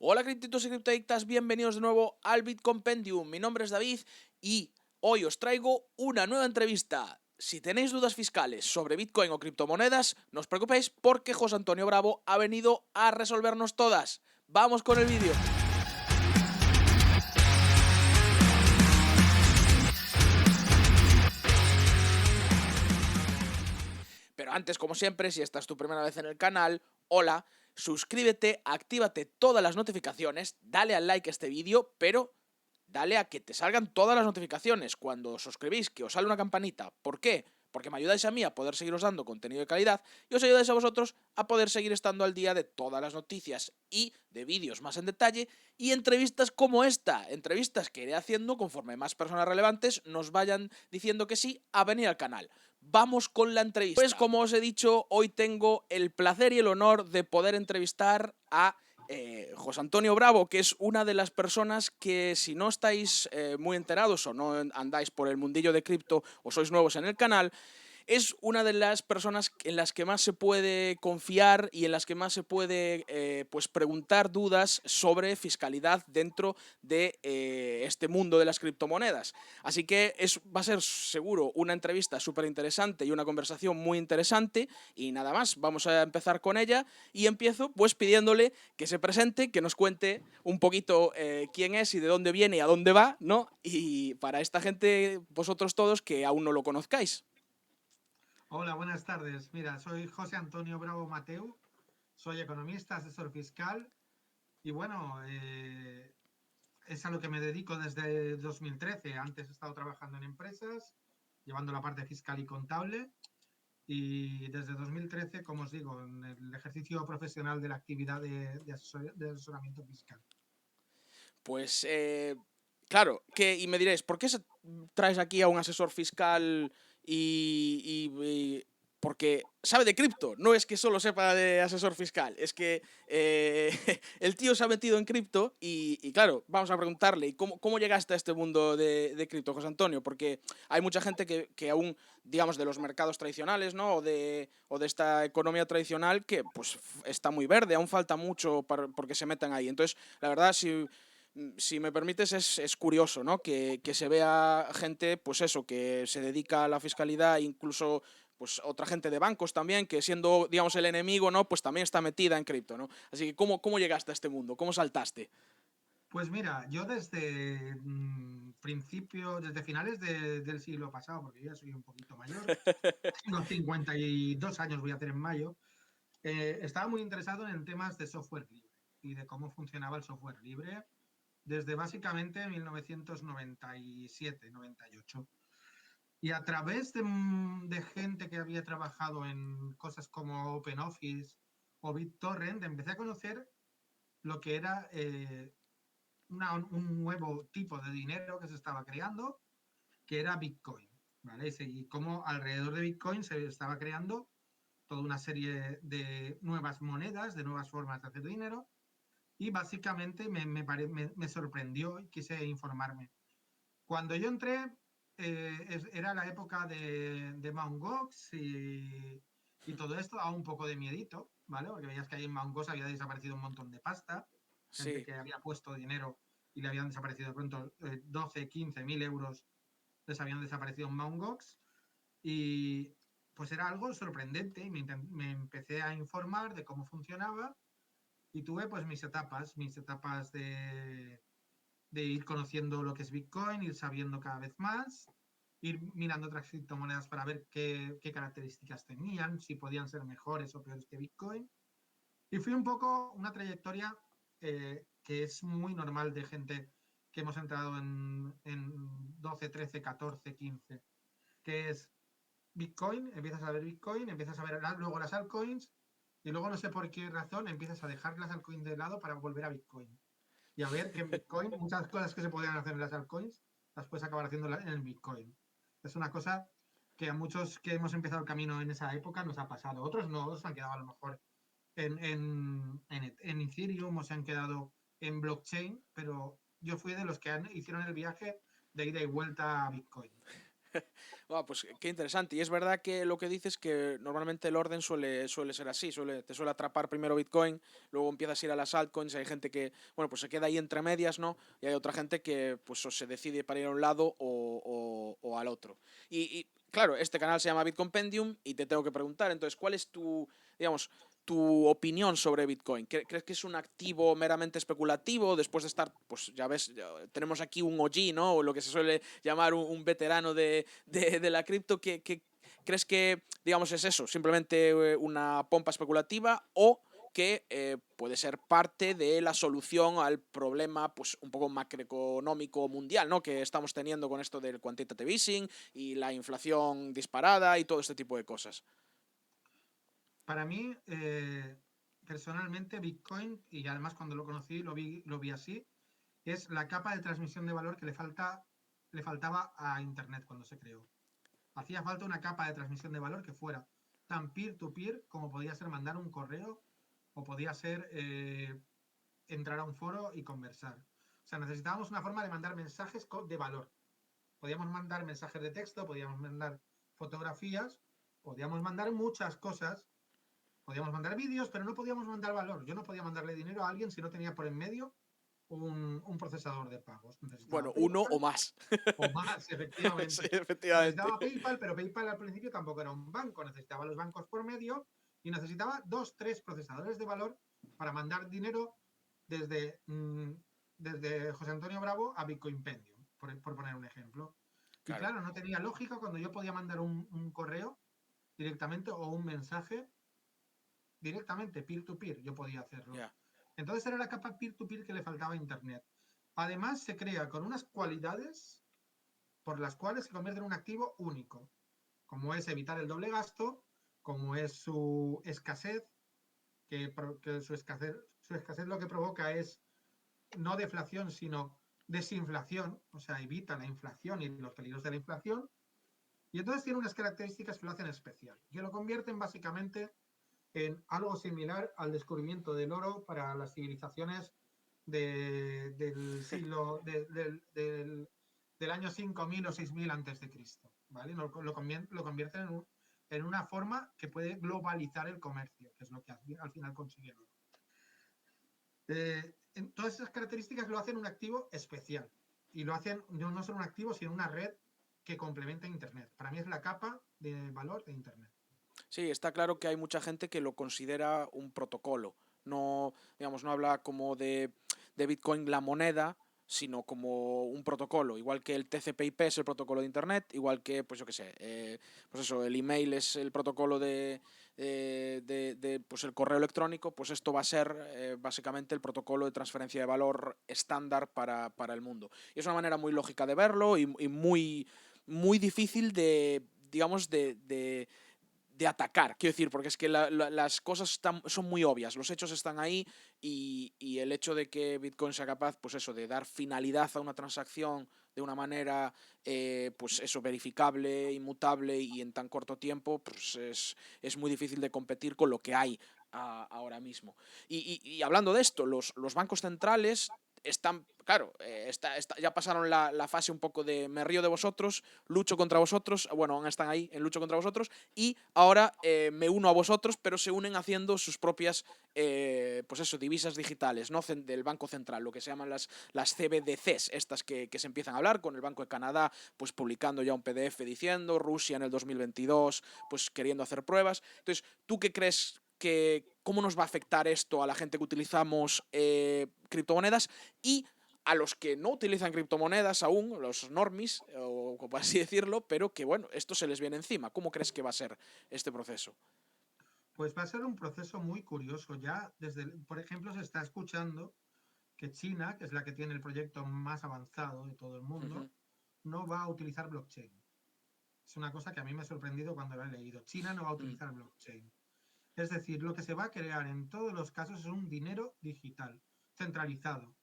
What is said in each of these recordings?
Hola criptitos y criptadictas, bienvenidos de nuevo al Bitcompendium. Mi nombre es David y hoy os traigo una nueva entrevista. Si tenéis dudas fiscales sobre Bitcoin o criptomonedas, no os preocupéis porque José Antonio Bravo ha venido a resolvernos todas. ¡Vamos con el vídeo! Pero antes, como siempre, si esta es tu primera vez en el canal, hola, suscríbete, actívate todas las notificaciones, dale al like a este vídeo, pero dale a que te salgan todas las notificaciones cuando os suscribís, que os sale una campanita. ¿Por qué? Porque me ayudáis a mí a poder seguiros dando contenido de calidad y os ayudáis a vosotros a poder seguir estando al día de todas las noticias y de vídeos más en detalle y entrevistas como esta, entrevistas que iré haciendo conforme más personas relevantes nos vayan diciendo que sí a venir al canal. Vamos con la entrevista. Pues como os he dicho, hoy tengo el placer y el honor de poder entrevistar a José Antonio Bravo, que es una de las personas que, si no estáis muy enterados o no andáis por el mundillo de cripto o sois nuevos en el canal, es una de las personas en las que más se puede confiar y en las que más se puede pues preguntar dudas sobre fiscalidad dentro de este mundo de las criptomonedas. Así que va a ser seguro una entrevista súper interesante y una conversación muy interesante. Y nada más, vamos a empezar con ella y empiezo pues pidiéndole que se presente, que nos cuente un poquito quién es y de dónde viene y a dónde va, ¿no? Y para esta gente, vosotros todos que aún no lo conozcáis. Hola, buenas tardes. Mira, soy José Antonio Bravo Mateu, soy economista, asesor fiscal y bueno, es a lo que me dedico desde 2013. Antes he estado trabajando en empresas, llevando la parte fiscal y contable y desde 2013, como os digo, en el ejercicio profesional de la actividad de asesoramiento fiscal. Pues claro, y me diréis, ¿por qué traes aquí a un asesor fiscal y porque sabe de cripto? No es que solo sepa de asesor fiscal, es que el tío se ha metido en cripto y claro, vamos a preguntarle, ¿y cómo llegaste a este mundo de cripto, José Antonio? Porque hay mucha gente que aún, digamos, de los mercados tradicionales, ¿no? O de esta economía tradicional que pues está muy verde, aún falta mucho porque se metan ahí. Entonces, la verdad, si me permites, es curioso, ¿no? Que se vea gente, pues eso, que se dedica a la fiscalidad, incluso pues otra gente de bancos también, que siendo, digamos, el enemigo, ¿no? Pues también está metida en cripto, ¿no? Así que, ¿cómo llegaste a este mundo? ¿Cómo saltaste? Pues mira, yo desde desde finales del siglo pasado, porque yo ya soy un poquito mayor, tengo 52 años, voy a hacer en mayo. Estaba muy interesado en temas de software libre y de cómo funcionaba el software libre desde básicamente 1997-98. Y a través de gente que había trabajado en cosas como OpenOffice o BitTorrent, empecé a conocer lo que era un nuevo tipo de dinero que se estaba creando, que era Bitcoin. ¿Vale? Y cómo alrededor de Bitcoin se estaba creando toda una serie de nuevas monedas, de nuevas formas de hacer dinero, y básicamente me sorprendió y quise informarme. Cuando yo entré, era la época de Mt. Gox y todo esto, daba un poco de miedito, ¿vale? Porque veías que ahí en Mt. Gox había desaparecido un montón de pasta, gente Sí. que había puesto dinero y le habían desaparecido de pronto 12, 15 mil euros, les habían desaparecido en Mt. Gox. Y pues era algo sorprendente y me empecé a informar de cómo funcionaba y tuve pues mis etapas de ir conociendo lo que es Bitcoin, ir sabiendo cada vez más, ir mirando otras criptomonedas para ver qué características tenían, si podían ser mejores o peores que Bitcoin. Y fui un poco una trayectoria que es muy normal de gente que hemos entrado en 12, 13, 14, 15, que es Bitcoin, empiezas a ver Bitcoin, empiezas a ver luego las altcoins y luego no sé por qué razón empiezas a dejar las altcoins de lado para volver a Bitcoin. Y a ver que en Bitcoin muchas cosas que se podían hacer en las altcoins las puedes acabar haciendo en el Bitcoin. Es una cosa que a muchos que hemos empezado el camino en esa época nos ha pasado. Otros no, otros han quedado a lo mejor en Ethereum o se han quedado en blockchain, pero yo fui de los que hicieron el viaje de ida y vuelta a Bitcoin. Pues qué interesante. Y es verdad que lo que dices que normalmente el orden suele ser así. Te suele atrapar primero Bitcoin, luego empiezas a ir a las altcoins. Hay gente que, bueno, pues se queda ahí entre medias, ¿no? Y hay otra gente que, pues, o se decide para ir a un lado o al otro. Claro, este canal se llama Bitcompendium y te tengo que preguntar, entonces, ¿cuál es digamos, tu opinión sobre Bitcoin? ¿Crees que es un activo meramente especulativo después de estar, pues ya ves, tenemos aquí un OG, ¿no? O lo que se suele llamar un veterano de la cripto. ¿Crees que, digamos, es eso? ¿Simplemente una pompa especulativa o que puede ser parte de la solución al problema, pues, un poco macroeconómico mundial, ¿no? Que estamos teniendo con esto del quantitative easing y la inflación disparada y todo este tipo de cosas? Para mí, personalmente, Bitcoin, y además cuando lo conocí lo vi así, es la capa de transmisión de valor que le faltaba a Internet cuando se creó. Hacía falta una capa de transmisión de valor que fuera tan peer-to-peer como podía ser mandar un correo o podía ser entrar a un foro y conversar. O sea, necesitábamos una forma de mandar mensajes de valor. Podíamos mandar mensajes de texto, podíamos mandar fotografías, podíamos mandar muchas cosas, podíamos mandar vídeos, pero no podíamos mandar valor. Yo no podía mandarle dinero a alguien si no tenía por en medio un procesador de pagos. Necesitaba Bueno, uno o PayPal más. o más, Sí, efectivamente. efectivamente. Necesitaba PayPal, pero PayPal al principio tampoco era un banco. Necesitaba los bancos por medio y necesitaba 2, 3 procesadores de valor para mandar dinero desde, desde José Antonio Bravo a Bitcoinpendium, por poner un ejemplo. Y Claro, claro, no tenía lógica cuando yo podía mandar un correo directamente o un mensaje directamente, peer-to-peer, yo podía hacerlo. ya. Entonces era la capa peer-to-peer que le faltaba a Internet. Además, se crea con unas cualidades por las cuales se convierte en un activo único, como es evitar el doble gasto, como es su escasez, que su escasez lo que provoca es no deflación, sino desinflación, o sea, evita la inflación y los peligros de la inflación, y entonces tiene unas características que lo hacen especial, que lo convierten básicamente en algo similar al descubrimiento del oro para las civilizaciones del siglo del año 5000 o 6000 antes de Cristo, ¿vale? Lo convierten en una forma que puede globalizar el comercio, que es lo que al final consigue el oro. Todas esas características lo hacen un activo especial y lo hacen no solo un activo, sino una red que complementa Internet. Para mí es la capa de valor de Internet. Sí, está claro que hay mucha gente que lo considera un protocolo. No, digamos, no habla como de Bitcoin la moneda, sino como un protocolo. Igual que el TCP/IP es el protocolo de Internet, igual que, pues yo qué sé, pues eso, el email es el protocolo pues el correo electrónico, pues esto va a ser básicamente el protocolo de transferencia de valor estándar para el mundo. Y es una manera muy lógica de verlo y muy difícil digamos, de atacar, quiero decir, porque es que las cosas son muy obvias, los hechos están ahí y el hecho de que Bitcoin sea capaz, pues eso, de dar finalidad a una transacción de una manera, pues eso, verificable, inmutable y en tan corto tiempo, pues es muy difícil de competir con lo que hay ahora mismo. Y hablando de esto, los bancos centrales están, claro, ya pasaron la fase un poco de me río de vosotros, lucho contra vosotros, bueno, aún están ahí en lucho contra vosotros, y ahora me uno a vosotros, pero se unen haciendo sus propias, pues eso, divisas digitales, ¿no? Del Banco Central, lo que se llaman las CBDCs, estas que se empiezan a hablar, con el Banco de Canadá, pues publicando ya un PDF diciendo, Rusia en el 2022, pues queriendo hacer pruebas. Entonces, ¿tú qué crees cómo nos va a afectar esto a la gente que utilizamos criptomonedas y a los que no utilizan criptomonedas aún, los normies, o como así decirlo, pero que bueno, esto se les viene encima? ¿Cómo crees que va a ser este proceso? Pues va a ser un proceso muy curioso. Ya por ejemplo, se está escuchando que China, que es la que tiene el proyecto más avanzado de todo el Uh -huh. mundo, no va a utilizar blockchain. Es una cosa que a mí me ha sorprendido cuando lo he leído. China no va a Mm. utilizar blockchain. Es decir, lo que se va a crear en todos los casos es un dinero digital, centralizado,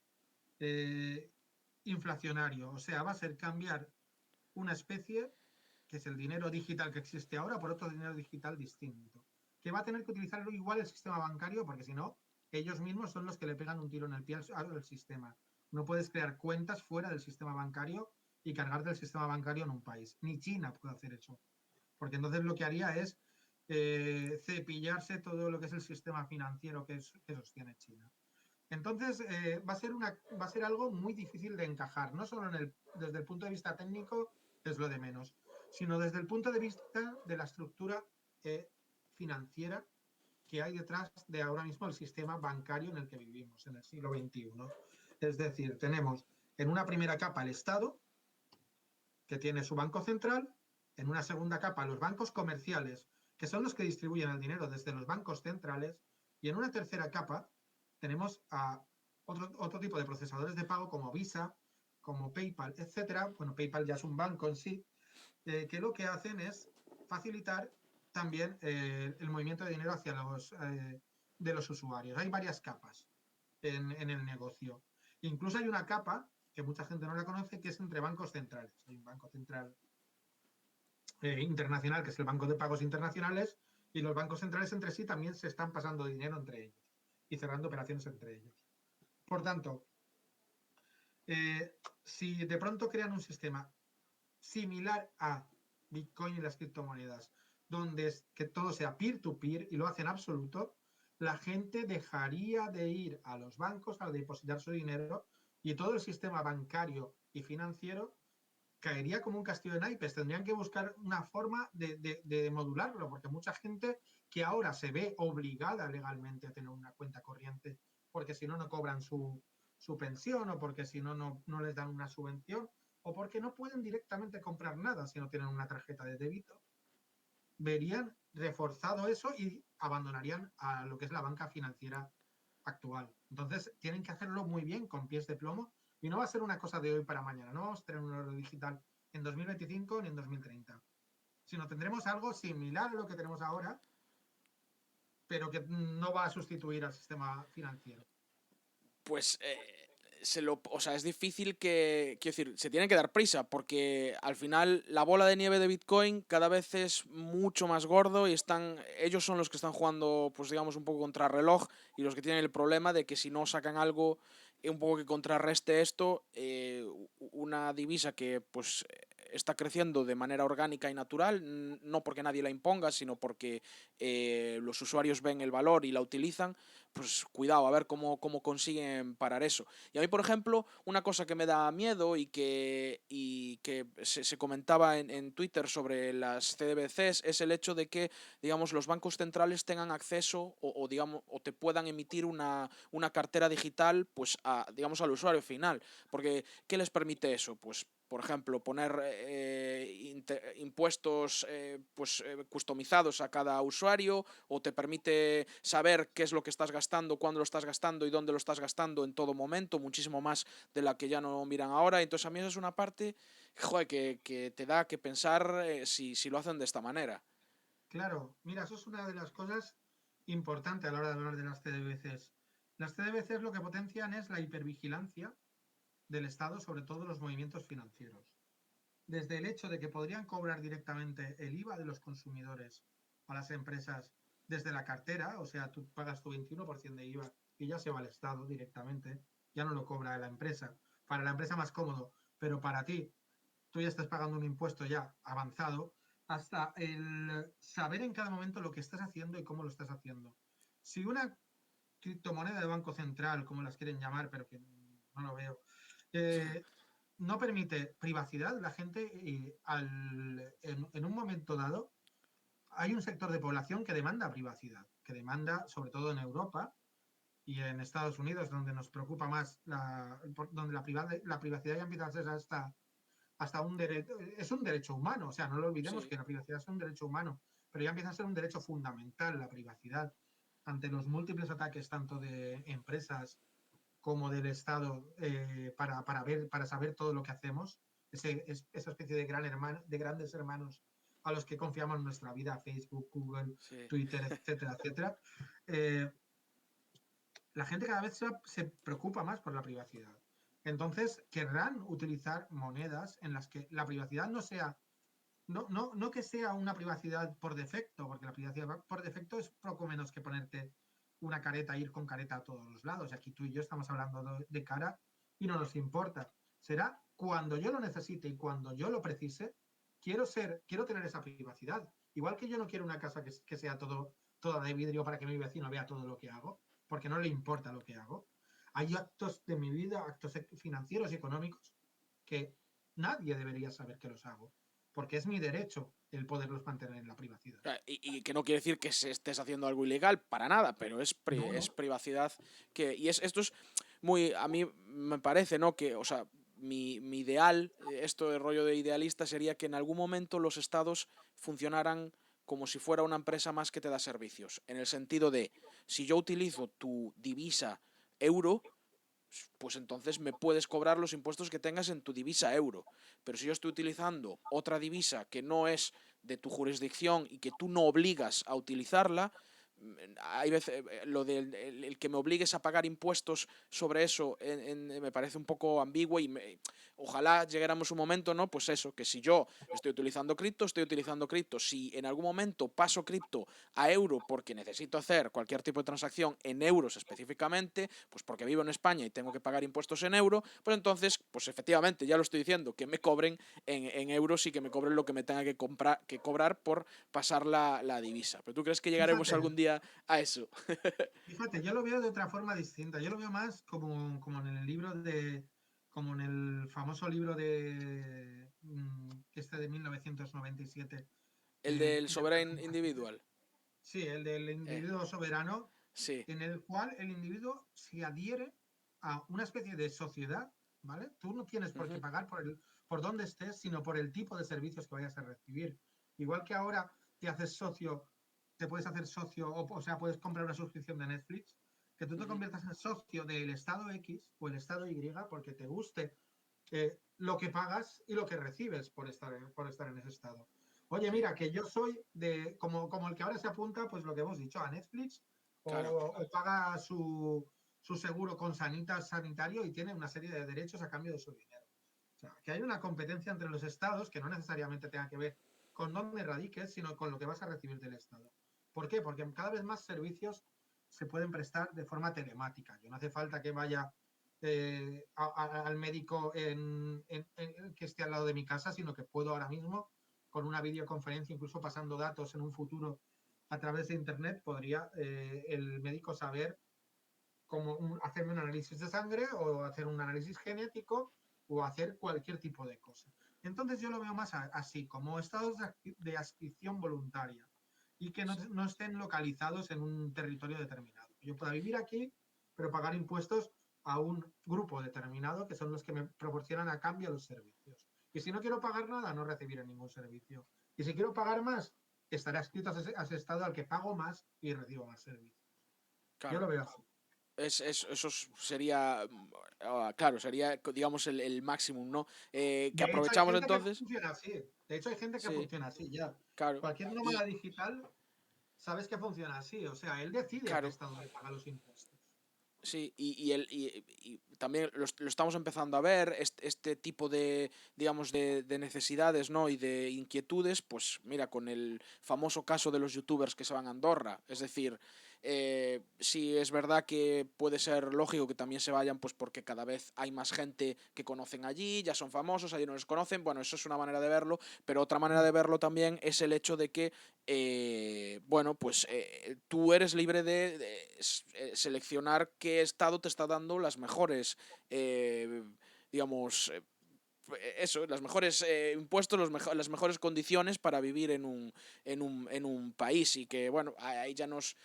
eh, inflacionario. O sea, va a ser cambiar una especie, que es el dinero digital que existe ahora, por otro dinero digital distinto. Que va a tener que utilizarlo igual el sistema bancario, porque si no, ellos mismos son los que le pegan un tiro en el pie al sistema. No puedes crear cuentas fuera del sistema bancario y cargarte el sistema bancario en un país. Ni China puede hacer eso. Porque entonces lo que haría es cepillarse todo lo que es el sistema financiero que sostiene China. Entonces, va a ser algo muy difícil de encajar, no solo desde el punto de vista técnico, es lo de menos, sino desde el punto de vista de la estructura financiera que hay detrás de ahora mismo el sistema bancario en el que vivimos, en el siglo XXI. Es decir, tenemos en una primera capa el Estado, que tiene su banco central, en una segunda capa los bancos comerciales, que son los que distribuyen el dinero desde los bancos centrales, y en una tercera capa tenemos a otro tipo de procesadores de pago como Visa, como PayPal, etcétera. Bueno, PayPal ya es un banco en sí, que lo que hacen es facilitar también el movimiento de dinero hacia de los usuarios. Hay varias capas en el negocio. Incluso hay una capa que mucha gente no la conoce, que es entre bancos centrales. Hay un banco central internacional, que es el Banco de Pagos Internacionales, y los bancos centrales entre sí también se están pasando dinero entre ellos y cerrando operaciones entre ellos. Por tanto, si de pronto crean un sistema similar a Bitcoin y las criptomonedas, donde que todo sea peer-to-peer y lo hacen absoluto, la gente dejaría de ir a los bancos a depositar su dinero y todo el sistema bancario y financiero caería como un castillo de naipes. Tendrían que buscar una forma de modularlo, porque mucha gente que ahora se ve obligada legalmente a tener una cuenta corriente, porque si no, no cobran su pensión, o porque si no, no les dan una subvención, o porque no pueden directamente comprar nada si no tienen una tarjeta de débito, verían reforzado eso y abandonarían a lo que es la banca financiera actual. Entonces, tienen que hacerlo muy bien, con pies de plomo, y no va a ser una cosa de hoy para mañana. No vamos a tener un euro digital en 2025 ni en 2030, sino tendremos algo similar a lo que tenemos ahora, pero que no va a sustituir al sistema financiero. Pues o sea, es difícil que, quiero decir, se tiene que dar prisa porque al final la bola de nieve de Bitcoin cada vez es mucho más gordo y ellos son los que están jugando, pues digamos, un poco contra reloj y los que tienen el problema de que si no sacan algo un poco que contrarreste esto, una divisa que pues está creciendo de manera orgánica y natural, no porque nadie la imponga, sino porque los usuarios ven el valor y la utilizan, pues cuidado, a ver cómo consiguen parar eso. Y a mí, por ejemplo, una cosa que me da miedo y que se comentaba en Twitter sobre las CBDCs es el hecho de que, digamos, los bancos centrales tengan acceso digamos, o te puedan emitir una cartera digital, pues, digamos, al usuario final. Porque, ¿qué les permite eso? Pues, por ejemplo, poner impuestos customizados a cada usuario, o te permite saber qué es lo que estás gastando, cuándo lo estás gastando y dónde lo estás gastando en todo momento, muchísimo más de la que ya no miran ahora. Entonces a mí esa es una parte, joder, que te da que pensar si lo hacen de esta manera. Claro, mira, eso es una de las cosas importantes a la hora de hablar de las CDBCs. Las CDBCs lo que potencian es la hipervigilancia del Estado sobre todos los movimientos financieros. Desde el hecho de que podrían cobrar directamente el IVA de los consumidores a las empresas desde la cartera, o sea, tú pagas tu 21% de IVA y ya se va al Estado directamente, ya no lo cobra la empresa. Para la empresa más cómodo, pero para ti, tú ya estás pagando un impuesto ya avanzado, hasta el saber en cada momento lo que estás haciendo y cómo lo estás haciendo. Si una criptomoneda de banco central, como las quieren llamar, pero que no lo veo, eh, no permite privacidad, la gente en un momento dado hay un sector de población que demanda privacidad, que demanda, sobre todo en Europa y en Estados Unidos, donde nos preocupa más, donde la privacidad ya empieza a ser hasta un derecho, es un derecho humano, o sea, no lo olvidemos Sí. que la privacidad es un derecho humano, pero ya empieza a ser un derecho fundamental la privacidad ante los múltiples ataques tanto de empresas como del Estado para saber todo lo que hacemos, esa especie de de grandes hermanos a los que confiamos nuestra vida, Facebook, Google, Sí. Twitter, etcétera, etcétera. Eh, la gente cada vez se preocupa más por la privacidad. Entonces, querrán utilizar monedas en las que la privacidad no sea, no que sea una privacidad por defecto, porque la privacidad por defecto es poco menos que ponerte una careta, ir con careta a todos los lados. Y aquí tú y yo estamos hablando de cara y no nos importa. Será cuando yo lo necesite y cuando yo lo precise, quiero tener esa privacidad. Igual que yo no quiero una casa que sea toda de vidrio para que mi vecino vea todo lo que hago, porque no le importa lo que hago. Hay actos de mi vida, actos financieros y económicos, que nadie debería saber que los hago, porque es mi derecho el poderlos mantener en la privacidad. Y que no quiere decir que se estés haciendo algo ilegal, para nada, pero es No, no. privacidad y esto es muy, a mí me parece, ¿no? Que, o sea, mi ideal, esto de rollo de idealista, sería que en algún momento los estados funcionaran como si fuera una empresa más que te da servicios, en el sentido de, si yo utilizo tu divisa euro, pues entonces me puedes cobrar los impuestos que tengas en tu divisa euro. Pero si yo estoy utilizando otra divisa que no es de tu jurisdicción y que tú no obligas a utilizarla, hay veces lo del el que me obligues a pagar impuestos sobre eso me parece un poco ambiguo y ojalá llegáramos a un momento, ¿no? Pues eso, que si yo estoy utilizando cripto, estoy utilizando cripto. Si en algún momento paso cripto a euro porque necesito hacer cualquier tipo de transacción en euros específicamente, pues porque vivo en España y tengo que pagar impuestos en euro, pues entonces, pues efectivamente, ya lo estoy diciendo, que me cobren en euros y que me cobren lo que me tenga que cobrar por pasar la divisa. ¿Pero tú crees que llegaremos Fíjate, algún día a eso? fíjate, yo lo veo de otra forma distinta. Yo lo veo más como en el libro como en el famoso libro de 1997. El del De la soberano compatibilidad. individual. Sí, el del Eh, individuo soberano, sí. en el cual el individuo se adhiere a una especie de sociedad, ¿vale? Tú no tienes por qué Ujú, pagar por dónde estés, sino por el tipo de servicios que vayas a recibir. Igual que ahora te puedes hacer socio, o sea, puedes comprar una suscripción de Netflix, que tú te ujú. conviertas en socio del Estado X o el Estado Y porque te guste lo que pagas y lo que recibes por estar en ese estado. Oye, Sí, mira, que yo soy como el que ahora se apunta, pues lo que hemos dicho, a Netflix claro. o paga su seguro con sanitario y tiene una serie de derechos a cambio de su dinero. O sea, que hay una competencia entre los estados que no necesariamente tenga que ver con dónde radiques, sino con lo que vas a recibir del Estado. ¿Por qué? Porque cada vez más servicios se pueden prestar de forma telemática. Yo no hace falta que vaya al médico que esté al lado de mi casa, sino que puedo ahora mismo, con una videoconferencia, incluso pasando datos en un futuro a través de Internet, podría el médico saber cómo hacerme un análisis de sangre o hacer un análisis genético o hacer cualquier tipo de cosa. Entonces yo lo veo más así, como estados de adscripción voluntaria y que no estén localizados en un territorio determinado. Yo pueda vivir aquí, pero pagar impuestos a un grupo determinado que son los que me proporcionan a cambio los servicios. Y si no quiero pagar nada, no recibiré ningún servicio. Y si quiero pagar más, estaré adscrito a ese estado al que pago más y recibo más servicios. Yo Claro. lo veo así. Eso sería, claro, sería, digamos, el máximo, ¿no? Que De hecho, hay aprovechamos gente que entonces. funciona así. De hecho, hay gente que Sí, funciona así ya. claro. Cualquier nómada Y, digital, sabes que funciona así. O sea, él decide a qué claro, estado le paga los impuestos. sí, y también lo estamos empezando a ver, este tipo de, digamos, de necesidades, ¿no? Y de inquietudes, pues mira, con el famoso caso de los youtubers que se van a Andorra. Es decir, sí es verdad que puede ser lógico que también se vayan, pues porque cada vez hay más gente que conocen allí, ya son famosos, allí no les conocen. Bueno, eso es una manera de verlo, pero otra manera de verlo también es el hecho de que bueno, pues tú eres libre de seleccionar qué estado te está dando las mejores, eh, digamos, eso, las mejores impuestos, las mejores condiciones para vivir en un país y que, bueno, ahí ya nos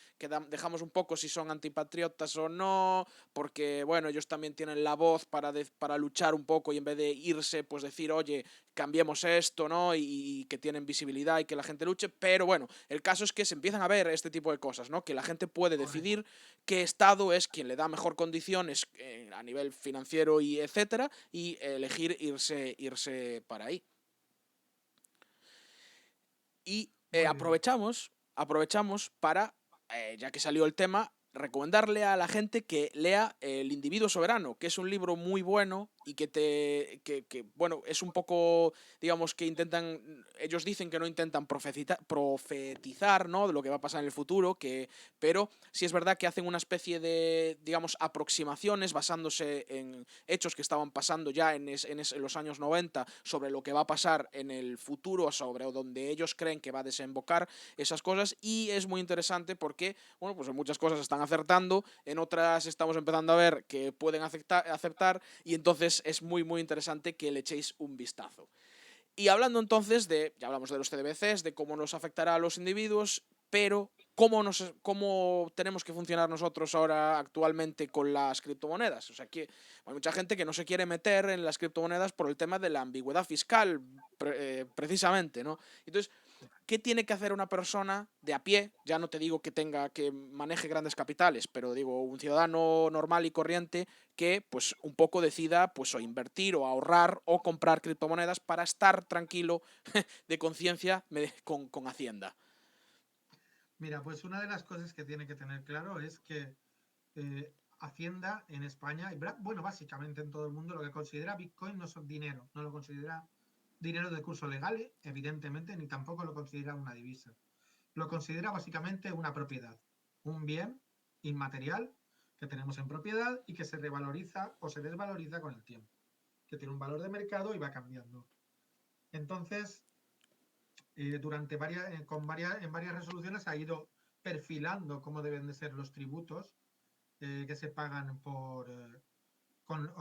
dejamos un poco si son antipatriotas o no, porque, bueno, ellos también tienen la voz para luchar un poco y en vez de irse, pues decir, oye, cambiemos esto, ¿no? Y que tienen visibilidad y que la gente luche, pero bueno, el caso es que se empiezan a ver este tipo de cosas, ¿no? Que la gente puede Correcto. decidir qué estado es quien le da mejor condiciones a nivel financiero y etcétera, y elegir irse para ahí. Y Muy bien. aprovechamos para, ya que salió el tema, recomendarle a la gente que lea El individuo soberano, que es un libro muy bueno y bueno, es un poco, digamos, que ellos dicen que no intentan profetizar, ¿no?, de lo que va a pasar en el futuro, pero sí es verdad que hacen una especie de, digamos, aproximaciones basándose en hechos que estaban pasando ya en los años 90 sobre lo que va a pasar en el futuro, sobre donde ellos creen que va a desembocar esas cosas, y es muy interesante porque, bueno, pues en muchas cosas están acertando, en otras estamos empezando a ver que pueden aceptar, y entonces es muy muy interesante que le echéis un vistazo. Y hablando entonces ya hablamos de los CDBCs, de cómo nos afectará a los individuos, pero ¿cómo tenemos que funcionar nosotros ahora actualmente con las criptomonedas? O sea, que hay mucha gente que no se quiere meter en las criptomonedas por el tema de la ambigüedad fiscal, precisamente, ¿no? Entonces, ¿qué tiene que hacer una persona de a pie? Ya no te digo que maneje grandes capitales, pero digo un ciudadano normal y corriente que pues un poco decida pues o invertir o ahorrar o comprar criptomonedas para estar tranquilo de conciencia con Hacienda. Mira, pues una de las cosas que tiene que tener claro es que Hacienda en España, y bueno, básicamente en todo el mundo, lo que considera Bitcoin no son dinero, no lo considera dinero de curso legal, evidentemente, ni tampoco lo considera una divisa. Lo considera básicamente una propiedad, un bien inmaterial que tenemos en propiedad y que se revaloriza o se desvaloriza con el tiempo, que tiene un valor de mercado y va cambiando. Entonces, durante en varias resoluciones ha ido perfilando cómo deben de ser los tributos que se pagan o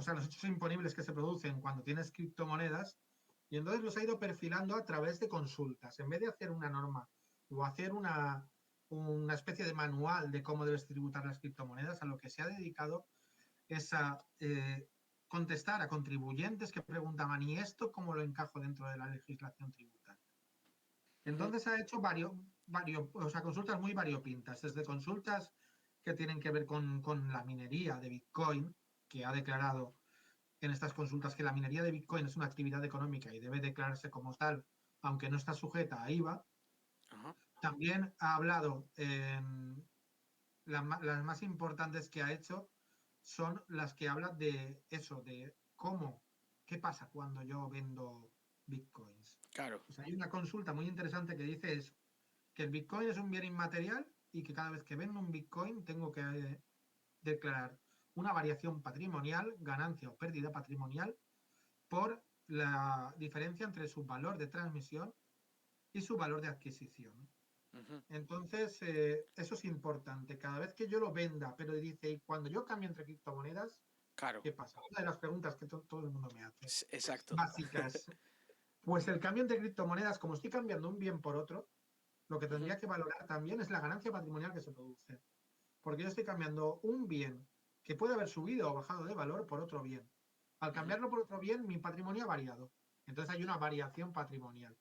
sea, los hechos imponibles que se producen cuando tienes criptomonedas, y entonces los ha ido perfilando a través de consultas. En vez de hacer una norma o hacer una especie de manual de cómo debes tributar las criptomonedas, a lo que se ha dedicado es a contestar a contribuyentes que preguntaban, ¿y esto cómo lo encajo dentro de la legislación tributaria? Entonces ha hecho o sea, consultas muy variopintas, desde consultas que tienen que ver con la minería de Bitcoin, que ha declarado en estas consultas que la minería de Bitcoin es una actividad económica y debe declararse como tal, aunque no está sujeta a IVA. Ajá. También ha hablado, las más importantes que ha hecho son las que hablan de eso, de qué pasa cuando yo vendo Bitcoins. Claro. O sea, hay una consulta muy interesante que dice eso, que el Bitcoin es un bien inmaterial y que cada vez que vendo un Bitcoin tengo que declarar una variación patrimonial, ganancia o pérdida patrimonial, por la diferencia entre su valor de transmisión y su valor de adquisición. Uh-huh. Entonces, eso es importante. Cada vez que yo lo venda, pero dice, y cuando yo cambio entre criptomonedas, Claro. ¿qué pasa? Una de las preguntas que todo el mundo me hace, Exacto. básicas. Pues el cambio entre criptomonedas, como estoy cambiando un bien por otro, lo que Uh-huh. tendría que valorar también es la ganancia patrimonial que se produce. Porque yo estoy cambiando un bien que puede haber subido o bajado de valor por otro bien. Al Uh-huh. cambiarlo por otro bien, mi patrimonio ha variado. Entonces hay una variación patrimonial.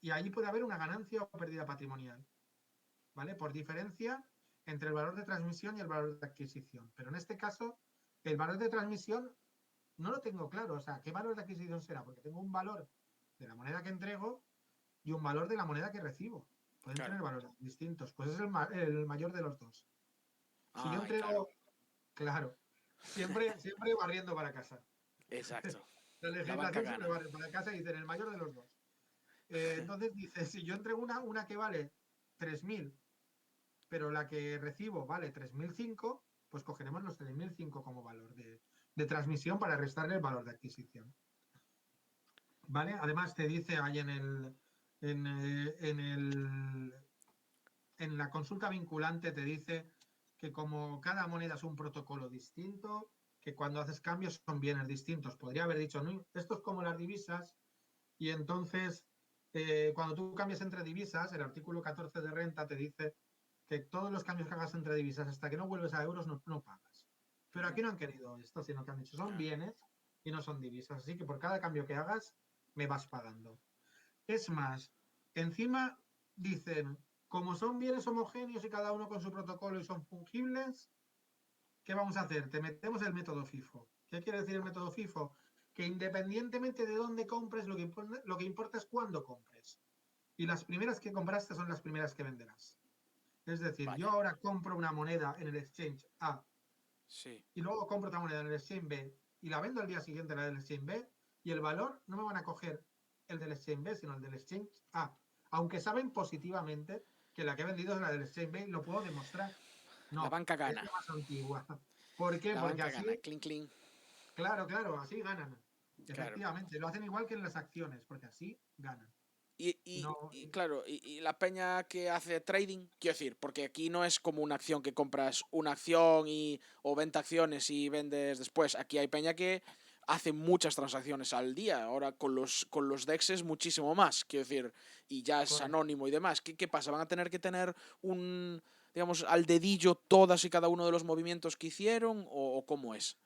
Y ahí puede haber una ganancia o pérdida patrimonial, ¿vale? Por diferencia entre el valor de transmisión y el valor de adquisición. Pero en este caso, el valor de transmisión no lo tengo claro. O sea, ¿qué valor de adquisición será? Porque tengo un valor de la moneda que entrego y un valor de la moneda que recibo. Pueden Claro. tener valores distintos. Pues es el mayor de los dos. Si yo Ay, claro. entrego, claro, siempre barriendo para casa. Exacto. La La banca legislación siempre gana. barre para casa y dicen el mayor de los dos. Entonces dice, si yo entrego una que vale 3.000, pero la que recibo vale 3.005, pues cogeremos los 3.005 como valor de transmisión para restarle el valor de adquisición. ¿Vale? Además te dice ahí en la consulta vinculante te dice que como cada moneda es un protocolo distinto, que cuando haces cambios son bienes distintos. Podría haber dicho, no, esto es como las divisas, y entonces cuando tú cambias entre divisas, el artículo 14 de renta te dice que todos los cambios que hagas entre divisas hasta que no vuelves a euros no pagas. Pero Uh-huh. aquí no han querido esto, sino que han dicho son Claro. bienes y no son divisas. Así que por cada cambio que hagas me vas pagando. Es más, encima dicen, como son bienes homogéneos y cada uno con su protocolo y son fungibles, ¿qué vamos a hacer? Te metemos el método FIFO. ¿Qué quiere decir el método FIFO? Que independientemente de dónde compres, lo que importa es cuándo compres. Y las primeras que compraste son las primeras que venderás. Es decir, yo Vaya. ahora compro una moneda en el exchange A Sí. y luego compro otra moneda en el exchange B. y la vendo al día siguiente, la del Exchange B, y el valor no me van a coger el del Exchange B, sino el del Exchange A. Aunque saben positivamente que la que he vendido es la del Exchange B, lo puedo demostrar. La No, banca es gana. la más antigua. ¿Por qué? La Porque banca así, gana. Clean, clean. claro, así ganan. Claro. Efectivamente, lo hacen igual que en las acciones, porque así ganan. Y, Y y- no, y claro, y la peña que hace trading, quiero decir, porque aquí no es como una acción que compras una acción o venta acciones y vendes después. Aquí hay peña que hace muchas transacciones al día. Ahora con los DEXs muchísimo más, quiero decir, y ya es correcto. anónimo y demás. ¿Qué pasa? ¿Van a tener que tener digamos, al dedillo todas y cada uno de los movimientos que hicieron o cómo es?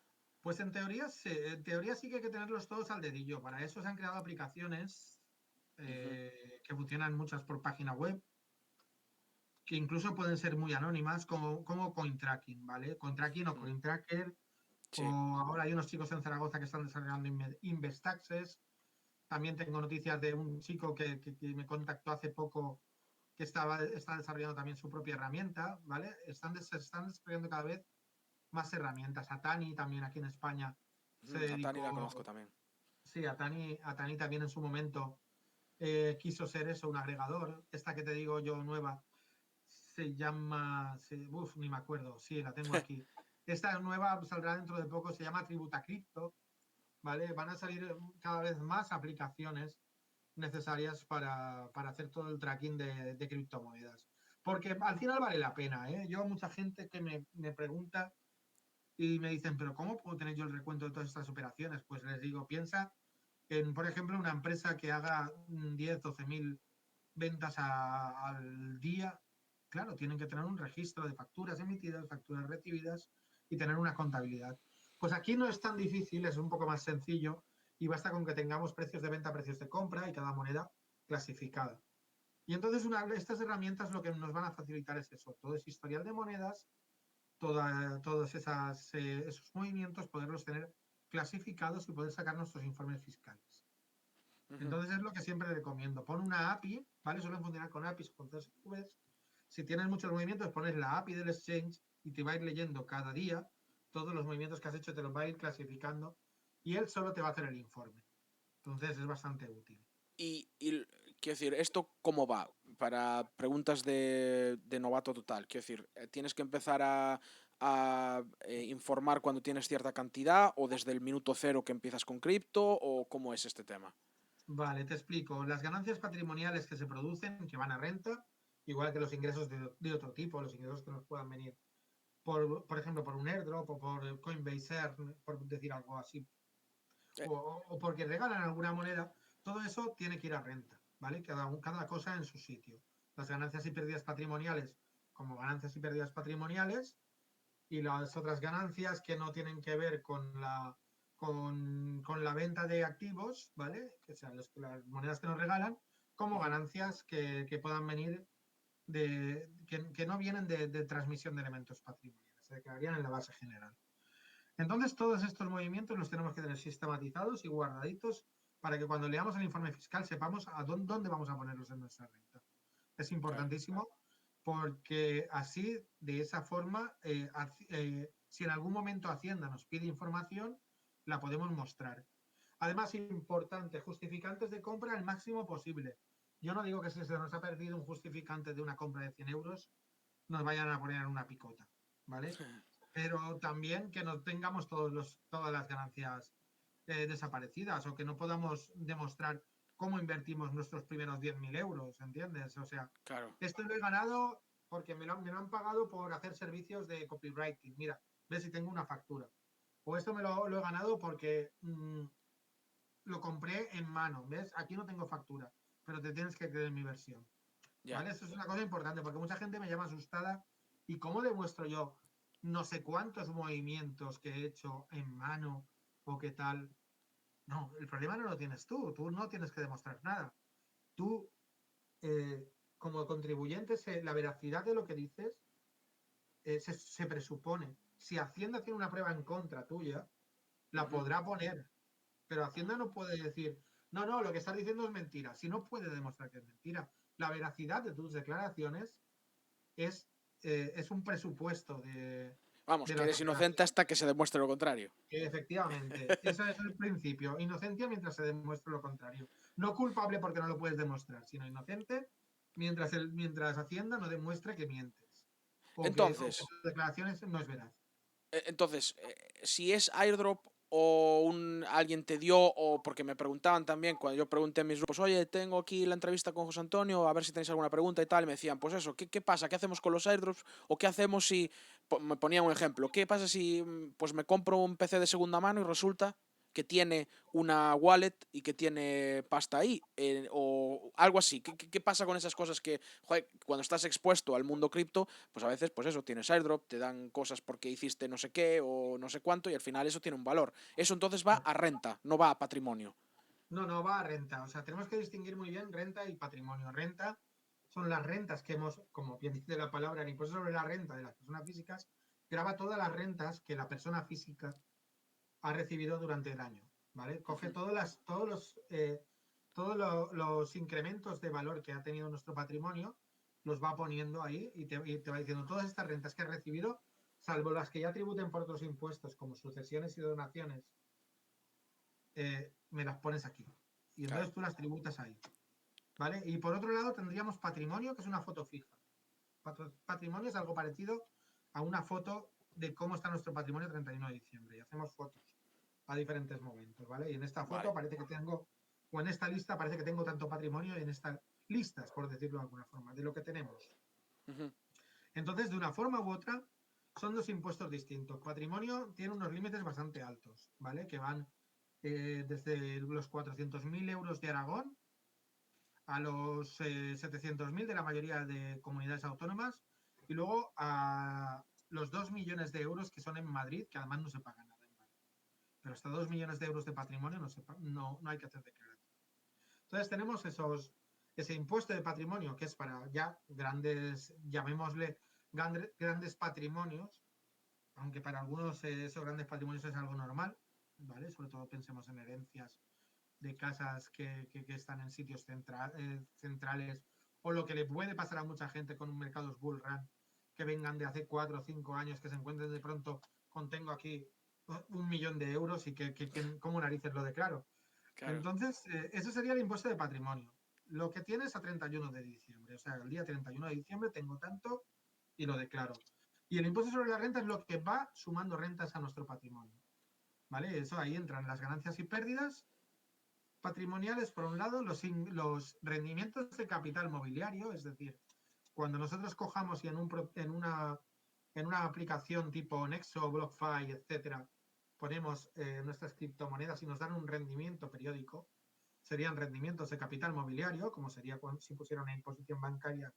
Pues en teoría sí que hay que tenerlos todos al dedillo. Para eso se han creado aplicaciones Ujú. que funcionan muchas por página web, que incluso pueden ser muy anónimas, como CoinTracking, ¿vale? CoinTracking o Mm. CoinTracker, o Sí. ahora hay unos chicos en Zaragoza que están desarrollando InvestAccess. También tengo noticias de un chico que me contactó hace poco que está desarrollando también su propia herramienta, ¿vale? Están desarrollando cada vez más herramientas. Atani también aquí en España se A Tani la conozco dedicó, también. sí, Atani también en su momento quiso ser eso, un agregador. Esta que te digo yo nueva se llama, ni me acuerdo, sí, la tengo aquí. Esta nueva saldrá dentro de poco, se llama Tributa Cripto, ¿vale? Van a salir cada vez más aplicaciones necesarias para hacer todo el tracking de criptomonedas. Porque al final vale la pena, ¿eh? Yo, mucha gente que me pregunta y me dicen, pero ¿cómo puedo tener yo el recuento de todas estas operaciones? Pues les digo, piensa en, por ejemplo, una empresa que haga 10, 12 mil ventas al día. Claro, tienen que tener un registro de facturas emitidas, facturas recibidas y tener una contabilidad. Pues aquí no es tan difícil, es un poco más sencillo y basta con que tengamos precios de venta, precios de compra y cada moneda clasificada. Y entonces estas herramientas lo que nos van a facilitar es eso, todo ese historial de monedas, todos esos movimientos, poderlos tener clasificados y poder sacar nuestros informes fiscales. Ujú. Entonces es lo que siempre recomiendo. Pon una API, ¿vale? Suelen funcionar con APIs, con CSVs. Si tienes muchos movimientos, pones la API del exchange y te va a ir leyendo cada día todos los movimientos que has hecho, te los va a ir clasificando y él solo te va a hacer el informe. Entonces es bastante útil. Y quiero decir, ¿esto cómo va? Para preguntas de novato total. Quiero decir, ¿tienes que empezar a informar cuando tienes cierta cantidad o desde el minuto cero que empiezas con cripto o cómo es este tema? Vale, te explico. Las ganancias patrimoniales que se producen, que van a renta, igual que los ingresos de otro tipo, los ingresos que nos puedan venir, por ejemplo, por un airdrop o por Coinbase Earn, por decir algo así, Eh, o porque regalan alguna moneda, todo eso tiene que ir a renta, ¿vale? Cada cosa en su sitio. Las ganancias y pérdidas patrimoniales como ganancias y pérdidas patrimoniales y las otras ganancias que no tienen que ver con la venta de activos, ¿vale? Que sean las monedas que nos regalan, como ujú. ganancias que puedan venir que no vienen de transmisión de elementos patrimoniales, se quedarían en la base general. Entonces, todos estos movimientos los tenemos que tener sistematizados y guardaditos para que cuando leamos el informe fiscal sepamos a dónde vamos a ponerlos en nuestra renta. Es Claro. importantísimo porque así, de esa forma, si en algún momento Hacienda nos pide información, la podemos mostrar. Además, importante, justificantes de compra el máximo posible. Yo no digo que si se nos ha perdido un justificante de una compra de 100 euros, nos vayan a poner en una picota, ¿vale? Pero también que no tengamos todas las ganancias desaparecidas o que no podamos demostrar cómo invertimos nuestros primeros 10.000 euros, ¿entiendes? O sea, Claro. esto lo he ganado porque me lo han pagado por hacer servicios de copywriting. Mira, ves si tengo una factura. O esto lo he ganado porque lo compré en mano, ¿ves? Aquí no tengo factura, pero te tienes que creer mi versión. Ya. ¿Vale? Eso es una cosa importante porque mucha gente me llama asustada. ¿Y cómo demuestro yo no sé cuántos movimientos que he hecho en mano o qué tal? No, el problema no lo tienes tú no tienes que demostrar nada. Tú, como contribuyente, la veracidad de lo que dices se presupone. Si Hacienda tiene una prueba en contra tuya, la Ujú. podrá poner, pero Hacienda no puede decir, no, lo que estás diciendo es mentira. Si no puede demostrar que es mentira, la veracidad de tus declaraciones es un presupuesto Vamos, de que las eres inocente operaciones. hasta que se demuestre lo contrario. Efectivamente, ese es el principio. Inocencia mientras se demuestre lo contrario. No culpable porque no lo puedes demostrar, sino inocente mientras Hacienda no demuestre que mientes o que Entonces, tus declaraciones no es veraz. si es airdrop o alguien te dio, o porque me preguntaban también, cuando yo pregunté en mis grupos, oye, tengo aquí la entrevista con José Antonio, a ver si tenéis alguna pregunta y tal, y me decían, pues eso, ¿qué pasa? ¿Qué hacemos con los airdrops? ¿O qué hacemos si, me ponía un ejemplo, qué pasa si pues me compro un PC de segunda mano y resulta que tiene una wallet y que tiene pasta ahí, o algo así? ¿Qué pasa con esas cosas que, joder, cuando estás expuesto al mundo cripto, pues a veces, pues eso, tienes airdrop, te dan cosas porque hiciste no sé qué o no sé cuánto y al final eso tiene un valor. Eso entonces va a renta, no va a patrimonio. No, no va a renta. O sea, tenemos que distinguir muy bien renta y patrimonio. Renta son las rentas que hemos, como bien dice la palabra, el impuesto sobre la renta de las personas físicas, graba todas las rentas que la persona física ha recibido durante el año. ¿Vale? Coge Ujú. todos los incrementos de valor que ha tenido nuestro patrimonio, los va poniendo ahí y te va diciendo todas estas rentas que has recibido, salvo las que ya tributen por otros impuestos, como sucesiones y donaciones, me las pones aquí. Y Claro. entonces tú las tributas ahí. ¿Vale? Y por otro lado tendríamos patrimonio, que es una foto fija. Patrimonio es algo parecido a una foto de cómo está nuestro patrimonio el 31 de diciembre. Y hacemos fotos a diferentes momentos, ¿vale? Y en esta foto Vale. parece que tengo, o en esta lista parece que tengo tanto patrimonio y en estas listas, por decirlo de alguna forma, de lo que tenemos. Ujú. Entonces, de una forma u otra, son dos impuestos distintos. Patrimonio tiene unos límites bastante altos, ¿vale? Que van desde los 400.000 euros de Aragón a los 700.000 de la mayoría de comunidades autónomas y luego a los 2 millones de euros que son en Madrid, que además no se paga nada en Madrid. Pero hasta 2 millones de euros de patrimonio no hay que hacer declaración. Entonces tenemos ese impuesto de patrimonio que es para ya grandes, llamémosle grandes patrimonios, aunque para algunos esos grandes patrimonios es algo normal, ¿vale? Sobre todo pensemos en herencias de casas que están en sitios centrales, o lo que le puede pasar a mucha gente con un mercados bull run, que vengan de hace 4 o 5 años, que se encuentren de pronto con tengo aquí 1 millón de euros y como narices lo declaro. Claro. Entonces, eso sería el impuesto de patrimonio. Lo que tienes a 31 de diciembre, o sea, el día 31 de diciembre tengo tanto y lo declaro. Y el impuesto sobre la renta es lo que va sumando rentas a nuestro patrimonio. ¿Vale? Eso ahí entran las ganancias y pérdidas patrimoniales, por un lado, los rendimientos de capital mobiliario, es decir, cuando nosotros cojamos y en una aplicación tipo Nexo, BlockFi, etcétera, ponemos nuestras criptomonedas y nos dan un rendimiento periódico, serían rendimientos de capital mobiliario, como sería si pusieran una imposición bancaria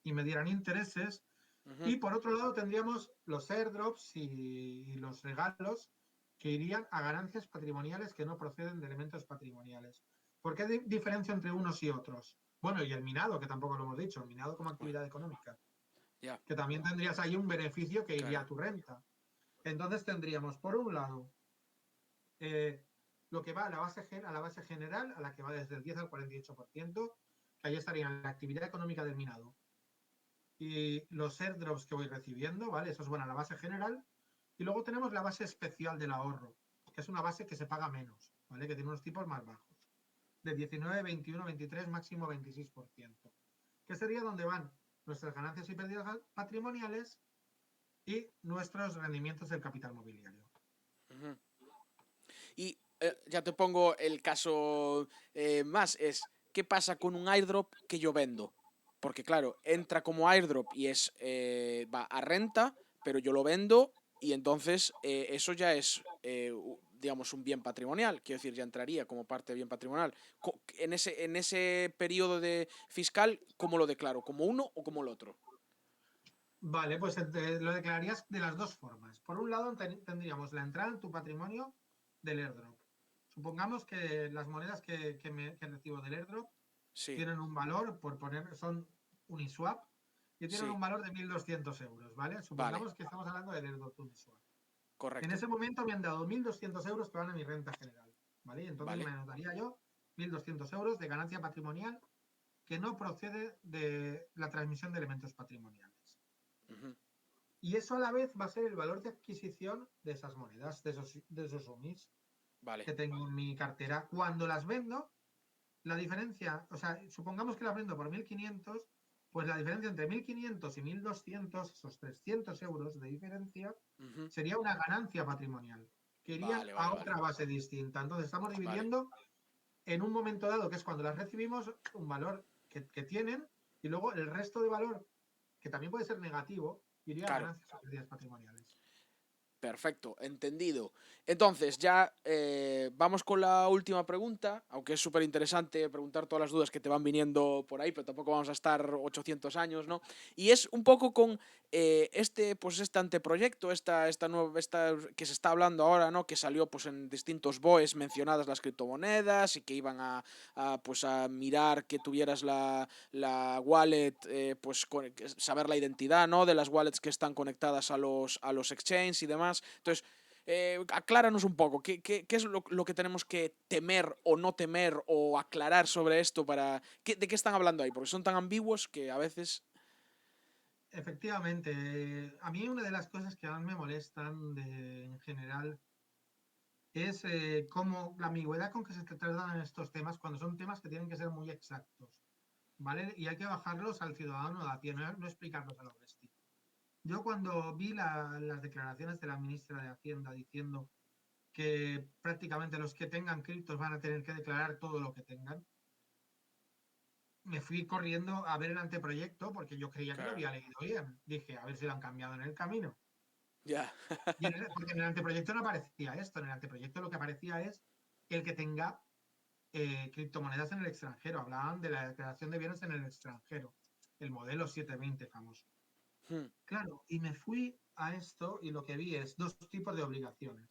y me dieran intereses. Ujú. Y por otro lado tendríamos los airdrops y los regalos que irían a ganancias patrimoniales que no proceden de elementos patrimoniales. ¿Por qué diferencia entre unos y otros? Bueno, y el minado, que tampoco lo hemos dicho, el minado como Bueno, actividad económica, ya. que también tendrías ahí un beneficio que iría Claro. a tu renta. Entonces tendríamos, por un lado, eh, lo que va a la base general, a la que va desde el 10 al 48%, que ahí estaría la actividad económica del minado y los airdrops que voy recibiendo, ¿vale? Eso es bueno, la base general. Y luego tenemos la base especial del ahorro, que es una base que se paga menos, ¿vale? Que tiene unos tipos más bajos, de 19, 21, 23, máximo 26%, que sería donde van nuestras ganancias y pérdidas patrimoniales y nuestros rendimientos del capital mobiliario. Ujú. Y ya te pongo el caso más, es ¿qué pasa con un airdrop que yo vendo? Porque claro, entra como airdrop y va a renta, pero yo lo vendo y entonces eso ya es, digamos, un bien patrimonial. Quiero decir, ya entraría como parte de bien patrimonial. En ese periodo de fiscal, ¿cómo lo declaro? ¿Como uno o como el otro? Vale, pues lo declararías de las dos formas. Por un lado, tendríamos la entrada en tu patrimonio del airdrop. Supongamos que las monedas que recibo del airdrop Sí, tienen un valor, son Uniswap, y tienen sí, un valor de 1.200 euros, ¿vale? vale, Supongamos que estamos hablando del airdrop Uniswap. En correcto, ese momento me han dado 1.200 euros que van a mi renta general, ¿vale? Y entonces me vale. anotaría yo 1.200 euros de ganancia patrimonial que no procede de la transmisión de elementos patrimoniales. Ujú. Y eso a la vez va a ser el valor de adquisición de esas monedas, de esos UMIs Vale. que tengo en mi cartera. Cuando las vendo, la diferencia, o sea, supongamos que las vendo por 1.500, pues la diferencia entre 1.500 y 1.200, esos 300 euros de diferencia, Ujú. sería una ganancia patrimonial, que irían Vale, a vale, vale. otra base distinta. Entonces estamos Vale. dividiendo en un momento dado, que es cuando las recibimos, un valor que tienen, y luego el resto de valor, que también puede ser negativo, iría a Claro. ganancias o pérdidas patrimoniales. Perfecto, entendido. Entonces, ya vamos con la última pregunta, aunque es súper interesante preguntar todas las dudas que te van viniendo por ahí, pero tampoco vamos a estar 800 años, ¿no? Y es un poco con pues este anteproyecto, esta nueva, esta que se está hablando ahora, ¿no? Que salió pues en distintos BOEs mencionadas las criptomonedas y que iban pues a mirar que tuvieras la wallet, pues saber la identidad, ¿no? De las wallets que están conectadas a los exchanges y demás. Entonces, acláranos un poco, ¿qué es lo que tenemos que temer o no temer o aclarar sobre esto para... ¿De qué están hablando ahí? Porque son tan ambiguos que a veces... Efectivamente, a mí una de las cosas que más me molestan en general es cómo la ambigüedad con que se tratan estos temas cuando son temas que tienen que ser muy exactos, ¿vale? Y hay que bajarlos al ciudadano de a pie, no explicarlos a los bestia. Yo cuando vi las declaraciones de la ministra de Hacienda diciendo que prácticamente los que tengan criptos van a tener que declarar todo lo que tengan, me fui corriendo a ver el anteproyecto porque yo creía que lo Claro. había leído bien. Dije, a ver si lo han cambiado en el camino. Ya. Porque en el anteproyecto no aparecía esto, en el anteproyecto lo que aparecía es el que tenga criptomonedas en el extranjero. Hablaban de la declaración de bienes en el extranjero, el modelo 720 famoso. Hmm. Claro, y me fui a esto y lo que vi es dos tipos de obligaciones.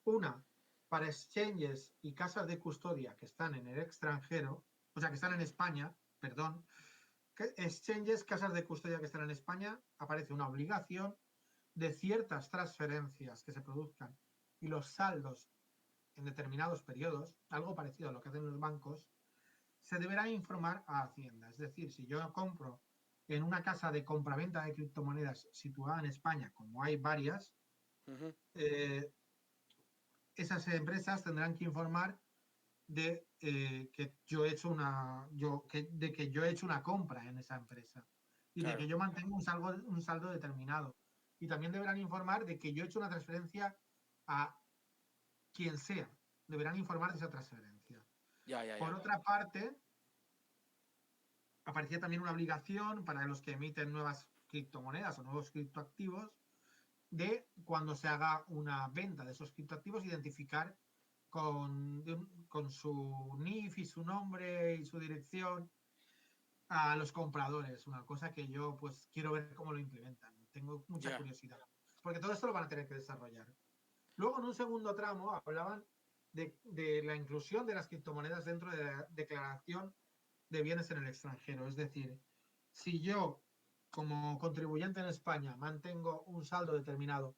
Una, para exchanges y casas de custodia que están en el extranjero, o sea, que están en España, perdón, exchanges, casas de custodia que están en España, aparece una obligación de ciertas transferencias que se produzcan y los saldos en determinados periodos, algo parecido a lo que hacen los bancos, se deberá informar a Hacienda. Es decir, si yo compro en una casa de compraventa de criptomonedas situada en España, como hay varias, Ujú. eh, esas empresas tendrán que informar que yo he hecho de que yo he hecho una compra en esa empresa y de que Claro. yo mantengo un saldo determinado. Y también deberán informar de que yo he hecho una transferencia a quien sea. Deberán informar de esa transferencia. Ya, ya, Por ya. otra parte, aparecía también una obligación para los que emiten nuevas criptomonedas o nuevos criptoactivos de cuando se haga una venta de esos criptoactivos, identificar con su NIF y su nombre y su dirección a los compradores, una cosa que yo pues quiero ver cómo lo implementan. Tengo mucha Ya. curiosidad, porque todo esto lo van a tener que desarrollar. Luego, en un segundo tramo, hablaban de la inclusión de las criptomonedas dentro de la declaración de bienes en el extranjero. Es decir, si yo, como contribuyente en España, mantengo un saldo determinado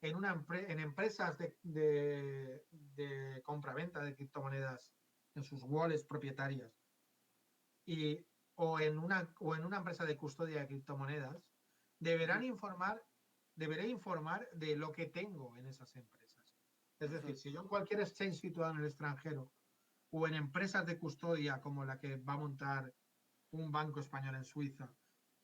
en empresas de compra-venta de criptomonedas en sus wallets propietarias y, o en una empresa de custodia de criptomonedas, Ujú. deberé informar de lo que tengo en esas empresas. Es Ujú. decir, si yo en cualquier exchange situado en el extranjero o en empresas de custodia como la que va a montar un banco español en Suiza,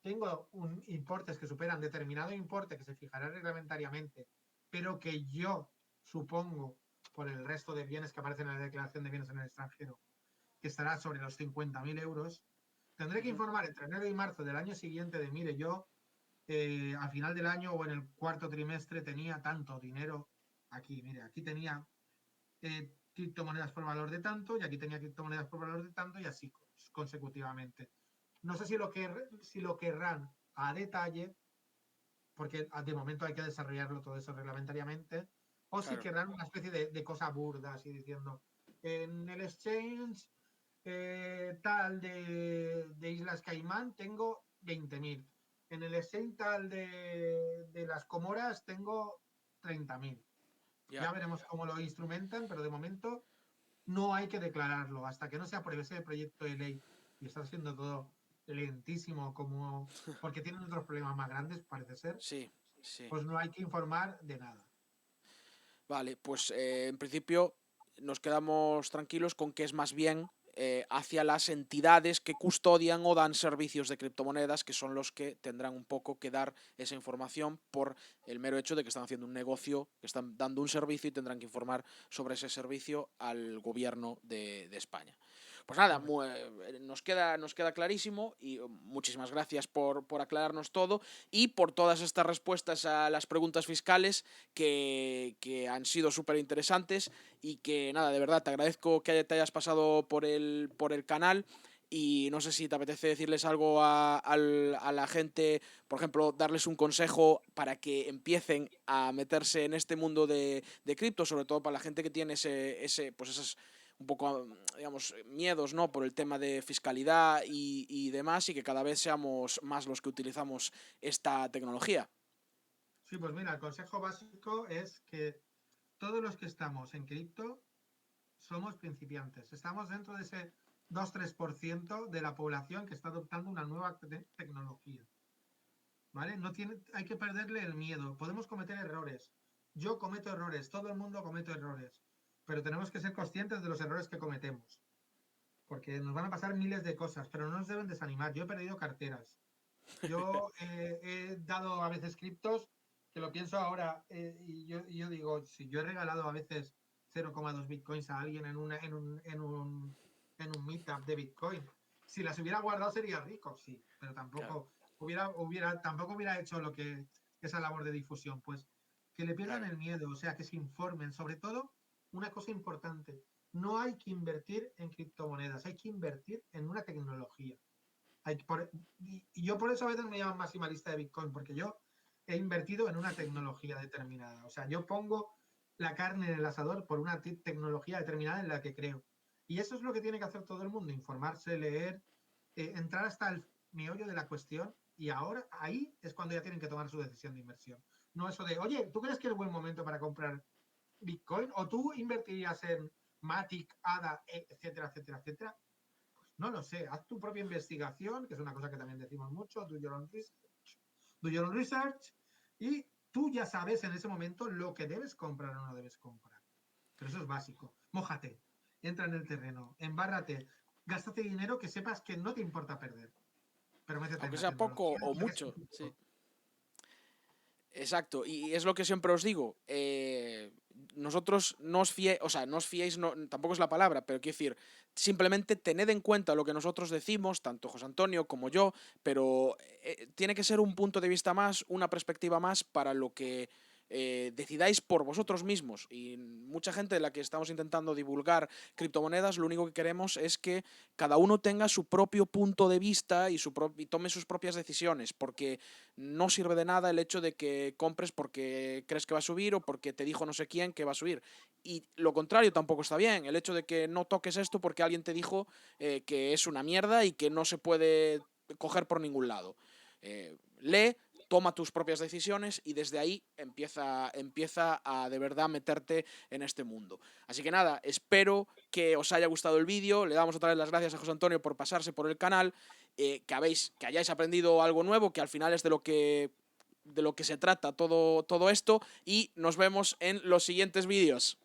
tengo importes que superan determinado importe que se fijará reglamentariamente, pero que yo supongo por el resto de bienes que aparecen en la declaración de bienes en el extranjero, que estará sobre los 50.000 euros, tendré que Ujú. informar entre enero y marzo del año siguiente de, mire, yo al final del año o en el cuarto trimestre tenía tanto dinero aquí, mire, aquí tenía criptomonedas por valor de tanto y aquí tenía criptomonedas por valor de tanto y así consecutivamente. No sé si lo querrán a detalle, porque de momento hay que desarrollarlo todo eso reglamentariamente, o si Claro. querrán una especie de cosa burda, así diciendo, en el exchange tal de Islas Caimán tengo 20.000. En el exchange tal de las Comoras tengo 30.000. Ya. Ya veremos cómo lo instrumentan, pero de momento no hay que declararlo hasta que no se apruebe ese proyecto de ley. Y está siendo todo lentísimo, como porque tienen otros problemas más grandes, parece ser. Sí. Sí. pues no hay que informar de nada. Vale, pues en principio nos quedamos tranquilos con que es más bien hacia las entidades que custodian o dan servicios de criptomonedas, que son los que tendrán un poco que dar esa información por el mero hecho de que están haciendo un negocio, que están dando un servicio y tendrán que informar sobre ese servicio al gobierno de España. Pues nada, nos queda clarísimo y muchísimas gracias por aclararnos todo y por todas estas respuestas a las preguntas fiscales que han sido súper interesantes y que nada, de verdad te agradezco que te hayas pasado por el canal. Y no sé si te apetece decirles algo a la gente, por ejemplo, darles un consejo para que empiecen a meterse en este mundo de cripto, sobre todo para la gente que tiene pues esas un poco, digamos, miedos, ¿no? Por el tema de fiscalidad y demás, y que cada vez seamos más los que utilizamos esta tecnología. Sí, pues mira, el consejo básico es que todos los que estamos en cripto somos principiantes. Estamos dentro de ese 2-3% de la población que está adoptando una nueva tecnología. ¿Vale? No tiene, hay que perderle el miedo. Podemos cometer errores. Yo cometo errores, todo el mundo comete errores. Pero tenemos que ser conscientes de los errores que cometemos. Porque nos van a pasar miles de cosas, pero no nos deben desanimar. Yo he perdido carteras. Yo he dado a veces criptos, que lo pienso ahora, y yo digo, si yo he regalado a veces 0,2 bitcoins a alguien en un meetup de bitcoin, si las hubiera guardado sería rico, sí, pero Claro, tampoco tampoco hubiera hecho lo que esa labor de difusión, pues que le pierdan claro. el miedo, o sea, que se informen, sobre todo una cosa importante, no hay que invertir en criptomonedas, hay que invertir en una tecnología. Y yo por eso a veces me llaman maximalista de Bitcoin, porque yo he invertido en una tecnología determinada. O sea, yo pongo la carne en el asador por una tecnología determinada en la que creo. Y eso es lo que tiene que hacer todo el mundo, informarse, leer, entrar hasta el meollo de la cuestión y ahora ahí es cuando ya tienen que tomar su decisión de inversión. No eso de, oye, ¿tú crees que es buen momento para comprar Bitcoin? ¿O tú invertirías en Matic, ADA, etcétera, etcétera, etcétera? No lo sé, haz tu propia investigación, que es una cosa que también decimos mucho, do your own research, y tú ya sabes en ese momento lo que debes comprar o no debes comprar. Pero eso es básico. Mójate, entra en el terreno, embárrate, gástate dinero que sepas que no te importa perder, pero métete en Aunque la sea poco tecnología, o ya que es tu mucho, sí. futuro. Exacto, y es lo que siempre os digo. Nosotros no os fiéis, o sea, no os fiéis, no, tampoco es la palabra, pero quiero decir, simplemente tened en cuenta lo que nosotros decimos, tanto José Antonio como yo, pero tiene que ser un punto de vista más, una perspectiva más para lo que decidáis por vosotros mismos. Y mucha gente de la que estamos intentando divulgar criptomonedas, lo único que queremos es que cada uno tenga su propio punto de vista y tome sus propias decisiones, porque no sirve de nada el hecho de que compres porque crees que va a subir o porque te dijo no sé quién que va a subir. Y lo contrario tampoco está bien, el hecho de que no toques esto porque alguien te dijo que es una mierda y que no se puede coger por ningún lado. Lee, toma tus propias decisiones y desde ahí empieza a de verdad meterte en este mundo. Así que nada, espero que os haya gustado el vídeo. Le damos otra vez las gracias a José Antonio por pasarse por el canal, que hayáis aprendido algo nuevo, que al final es de lo que se trata todo esto, y nos vemos en los siguientes vídeos.